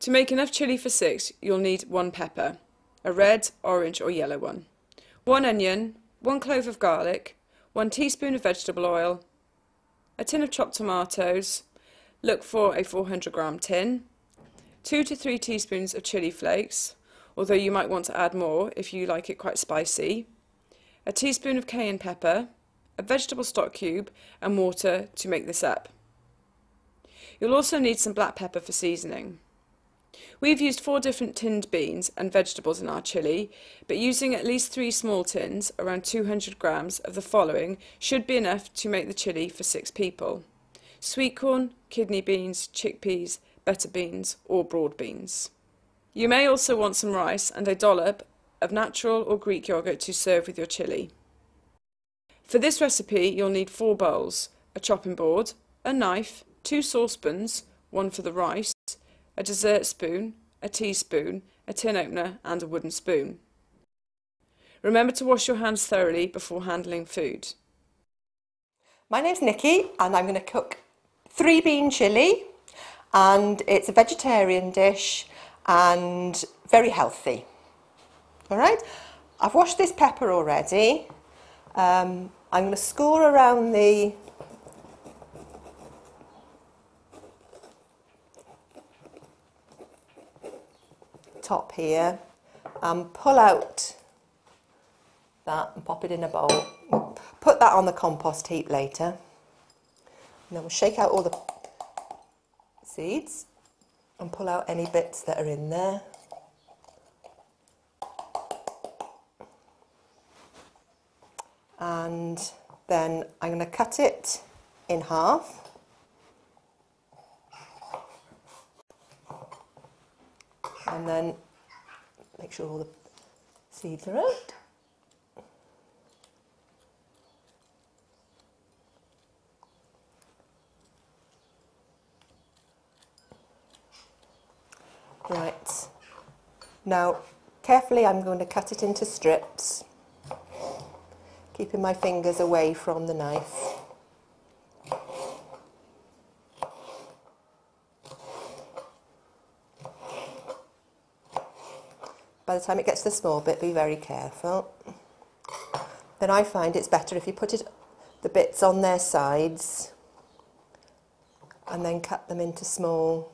To make enough chilli for 6, you'll need 1 pepper, a red, orange or yellow one, 1 onion, 1 clove of garlic, 1 teaspoon of vegetable oil, a tin of chopped tomatoes, look for a 400-gram tin, 2 to 3 teaspoons of chilli flakes, although you might want to add more if you like it quite spicy, a teaspoon of cayenne pepper, a vegetable stock cube and water to make this up. You'll also need some black pepper for seasoning. We've used 4 different tinned beans and vegetables in our chilli, but using at least 3 small tins, around 200 grams of the following, should be enough to make the chilli for 6 people. Sweet corn, kidney beans, chickpeas, butter beans or broad beans. You may also want some rice and a dollop of natural or Greek yogurt to serve with your chilli. For this recipe you'll need 4 bowls, a chopping board, a knife, 2 saucepans, one for the rice, a dessert spoon, a teaspoon, a tin opener and a wooden spoon. Remember to wash your hands thoroughly before handling food. My name's Nikki and I'm going to cook 3 bean chilli, and it's a vegetarian dish and very healthy. Alright, I've washed this pepper already. I'm going to score around the top here and pull out that and pop it in a bowl. Put that on the compost heap later. And then we'll shake out all the seeds and pull out any bits that are in there. And then I'm going to cut it in half. And then make sure all the seeds are out. Right, now carefully I'm going to cut it into strips, keeping my fingers away from the knife. By the time it gets to the small bit, be very careful. Then I find it's better if you put the bits on their sides and then cut them into small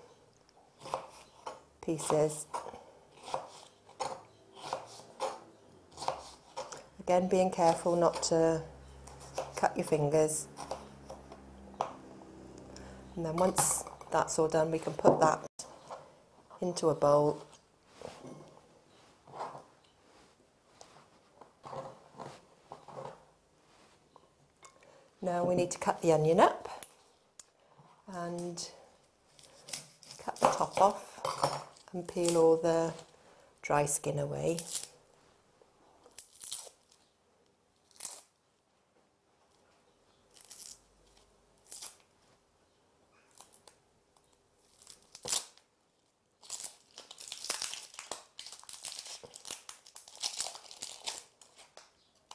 pieces. Again, being careful not to cut your fingers. And then once that's all done, we can put that into a bowl. Now we need to cut the onion up and cut the top off and peel all the dry skin away.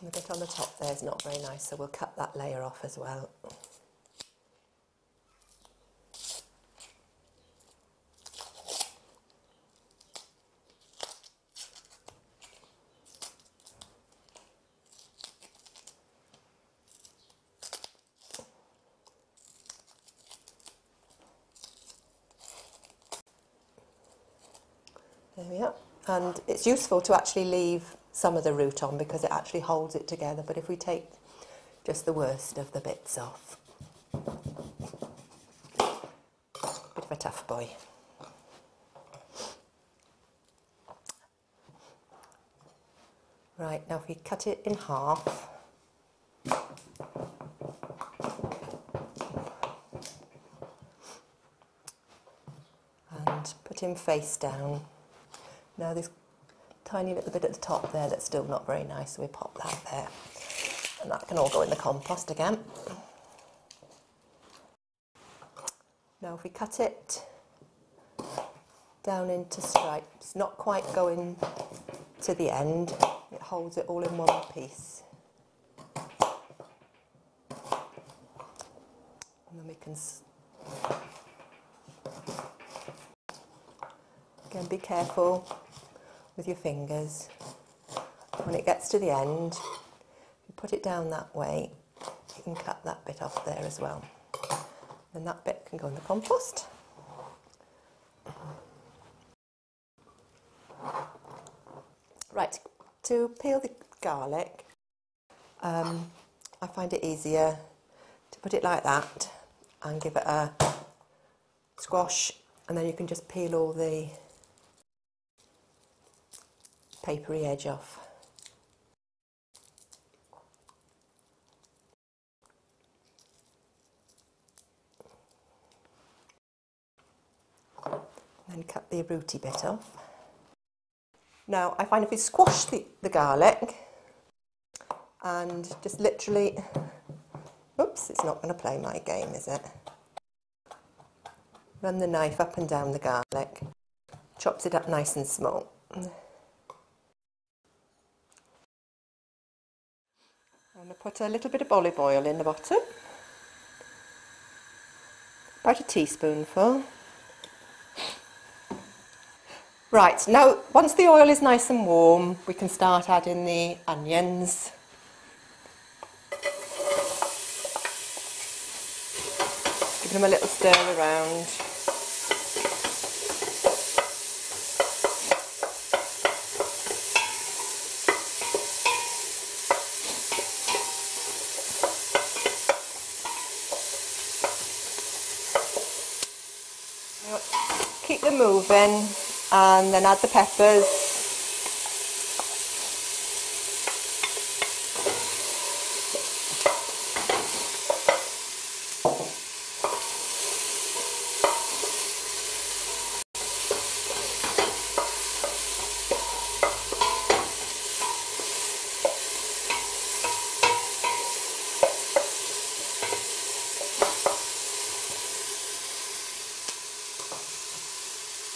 And the bit on the top there is not very nice, so we'll cut that layer off as well. There we are. And it's useful to actually leave some of the root on because it actually holds it together, but if we take just the worst of the bits off. Bit of a tough boy. Right, now if we cut it in half, and put him face down. Now there's tiny little bit at the top there that's still not very nice, so we pop that there. And that can all go in the compost again. Now if we cut it down into stripes, not quite going to the end, it holds it all in one piece. And then we can Again, be careful with your fingers. When it gets to the end, you put it down that way, you can cut that bit off there as well. Then that bit can go in the compost. Right, to peel the garlic, I find it easier to put it like that and give it a squash, and then you can just peel all the papery edge off. Then cut the rooty bit off. Now I find if you squash the garlic and just literally, oops, it's not going to play my game, is it? Run the knife up and down the garlic, chops it up nice and small. I'm going to put a little bit of olive oil in the bottom, about a teaspoonful. Right, now once the oil is nice and warm, we can start adding the onions. Give them a little stir around. Keep them moving and then add the peppers.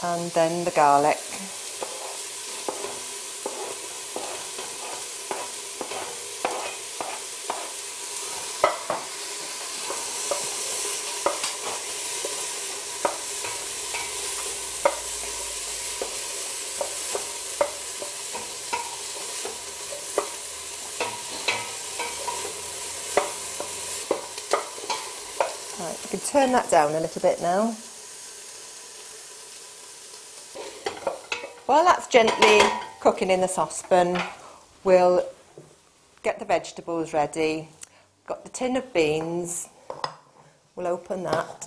And then the garlic. Right, you can turn that down a little bit now. While that's gently cooking in the saucepan, we'll get the vegetables ready. Got the tin of beans, we'll open that.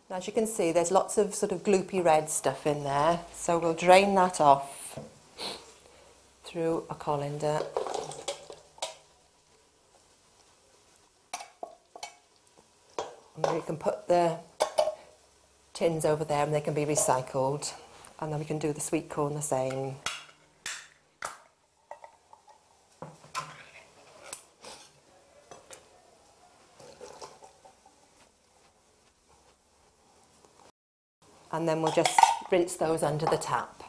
Now, as you can see, there's lots of sort of gloopy red stuff in there, so we'll drain that off through a colander. And we can put the tins over there and they can be recycled. And then we can do the sweet corn the same. And then we'll just rinse those under the tap.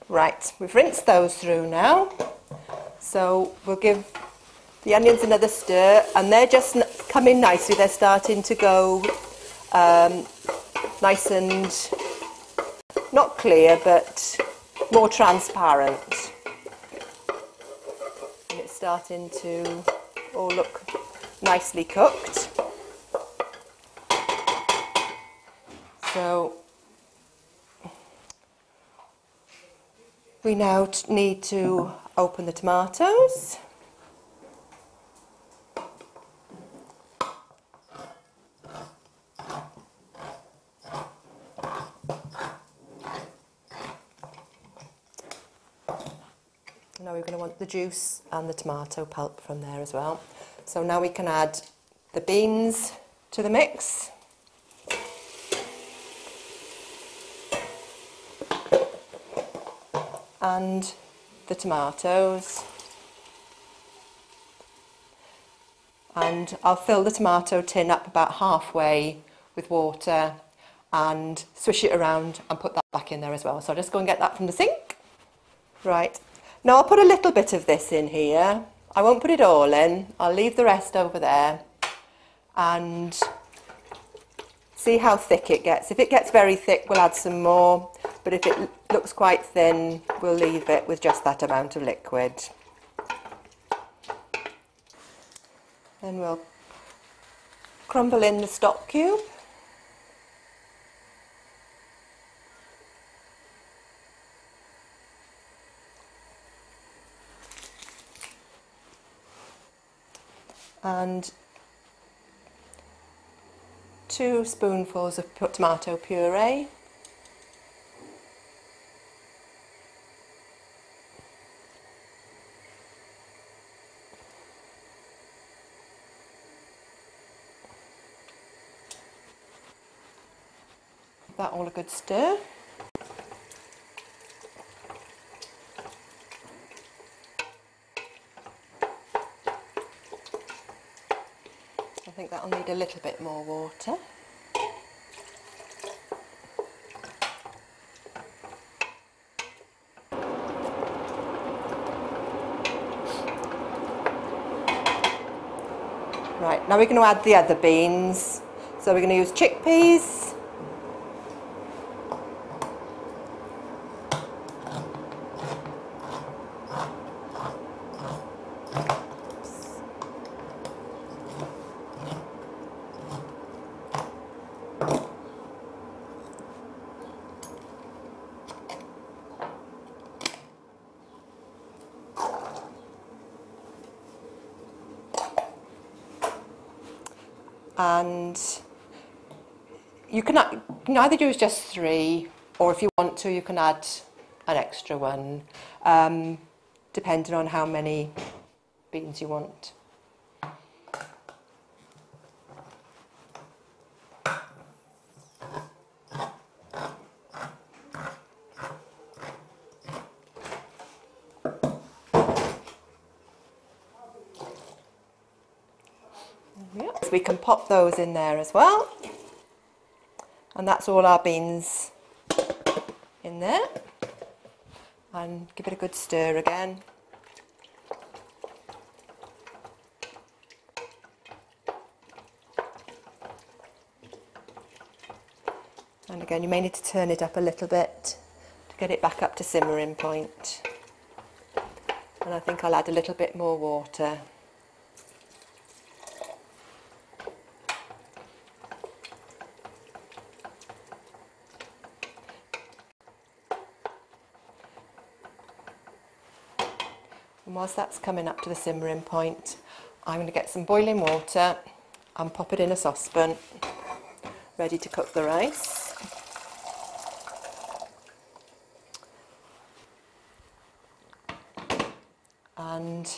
Right, we've rinsed those through now. So we'll give the onions another stir, and they're just coming nicely. They're starting to go nice and not clear, but more transparent. And it's starting to all look nicely cooked. So we now need to open the tomatoes. Now we're going to want the juice and the tomato pulp from there as well. So now we can add the beans to the mix. And the tomatoes. And I'll fill the tomato tin up about halfway with water, and swish it around and put that back in there as well. So I'll just go and get that from the sink. Right, now I'll put a little bit of this in here. I won't put it all in, I'll leave the rest over there and see how thick it gets. If it gets very thick, we'll add some more, but if it looks quite thin, we'll leave it with just that amount of liquid. Then we'll crumble in the stock cube. And 2 spoonfuls of tomato puree. Give that all a good stir. I think that'll need a little bit more water. Right, now we're going to add the other beans. So we're going to use chickpeas, and you can either use just 3, or if you want to, you can add an extra one, depending on how many beans you want. We can pop those in there as well, and that's all our beans in there, and give it a good stir again. And again, you may need to turn it up a little bit to get it back up to simmering point, and I think I'll add a little bit more water. And whilst that's coming up to the simmering point, I'm going to get some boiling water and pop it in a saucepan, ready to cook the rice. And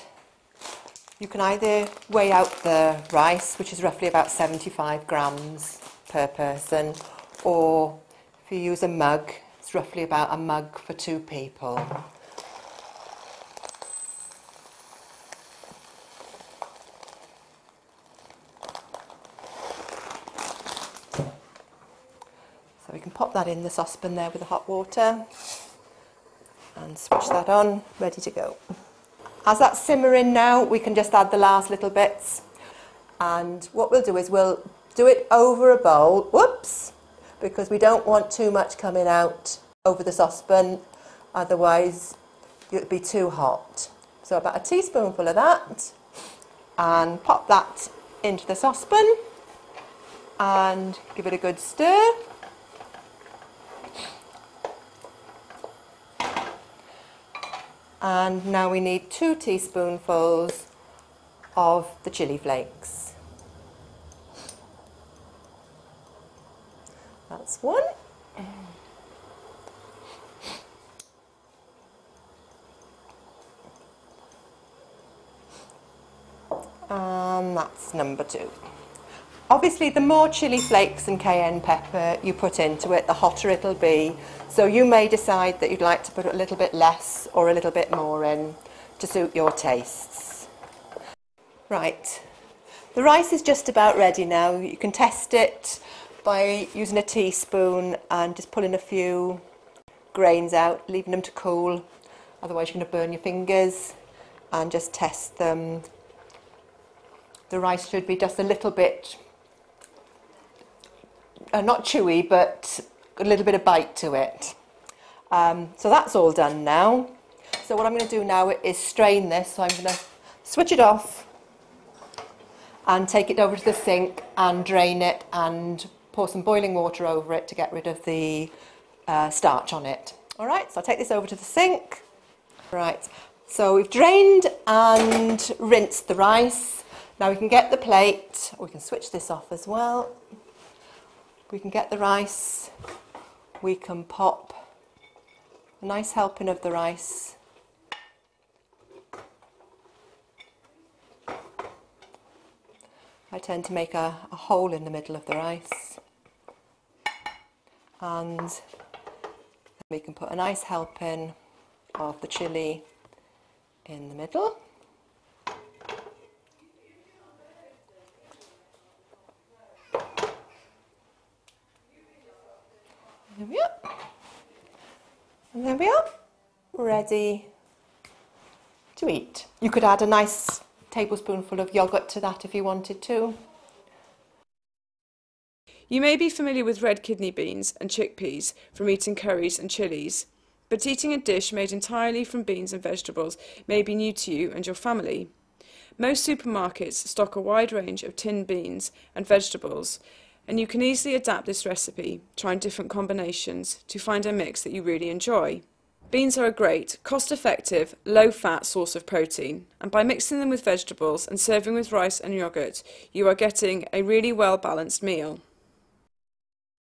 you can either weigh out the rice, which is roughly about 75 grams per person, or if you use a mug, it's roughly about a mug for 2 people. So we can pop that in the saucepan there with the hot water and switch that on, ready to go. As that's simmering now, we can just add the last little bits. And what we'll do is we'll do it over a bowl, whoops, because we don't want too much coming out over the saucepan, otherwise it would be too hot. So about a teaspoonful of that, and pop that into the saucepan and give it a good stir. And now we need 2 teaspoonfuls of the chilli flakes. That's 1. And that's number 2. Obviously, the more chilli flakes and cayenne pepper you put into it, the hotter it'll be. So you may decide that you'd like to put a little bit less or a little bit more in to suit your tastes. Right, the rice is just about ready now. You can test it by using a teaspoon and just pulling a few grains out, leaving them to cool, otherwise you're going to burn your fingers, and just test them. The rice should be just a little bit, not chewy, but a little bit of bite to it. So that's all done now. So what I'm going to do now is strain this. So I'm going to switch it off and take it over to the sink and drain it and pour some boiling water over it to get rid of the starch on it. All right, so I'll take this over to the sink. Right, so we've drained and rinsed the rice. Now we can get the plate, or we can switch this off as well. We can get the rice, we can pop a nice helping of the rice I tend to make a hole in the middle of the rice, and we can put a nice helping of the chilli in the middle. There we are. And there we are, ready to eat. You could add a nice tablespoonful of yoghurt to that if you wanted to. You may be familiar with red kidney beans and chickpeas from eating curries and chilies, but eating a dish made entirely from beans and vegetables may be new to you and your family. Most supermarkets stock a wide range of tinned beans and vegetables, and you can easily adapt this recipe, trying different combinations to find a mix that you really enjoy. Beans are a great, cost-effective, low-fat source of protein, and by mixing them with vegetables and serving with rice and yoghurt, you are getting a really well-balanced meal.